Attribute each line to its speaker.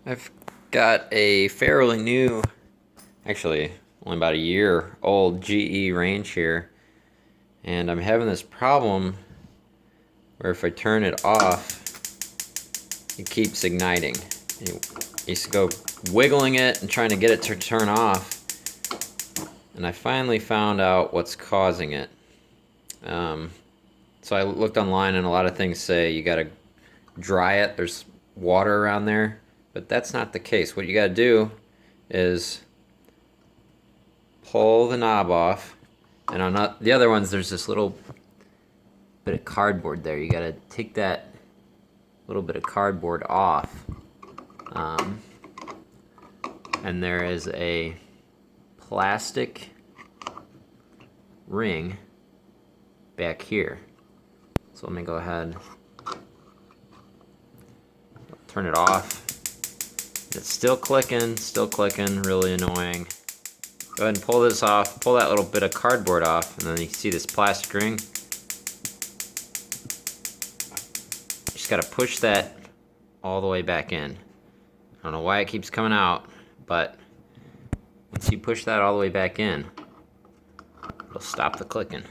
Speaker 1: I've got a fairly new, actually only about a year old GE range here, and I'm having this problem where if I turn it off, it keeps igniting. You used to go wiggling it and trying to get it to turn off, and I finally found out what's causing it. So I looked online, and a lot of things say you gotta dry it. There's water around there, but that's not the case. What you gotta do is pull the knob off, and on the other ones there's this little bit of cardboard there. You gotta take that little bit of cardboard off, and there is a plastic ring back here. So let me go ahead, turn it off. It's still clicking, really annoying. Go ahead and pull this off, pull that little bit of cardboard off, and then you see this plastic ring. You just gotta push that all the way back in. I don't know why it keeps coming out, but once you push that all the way back in, it'll stop the clicking.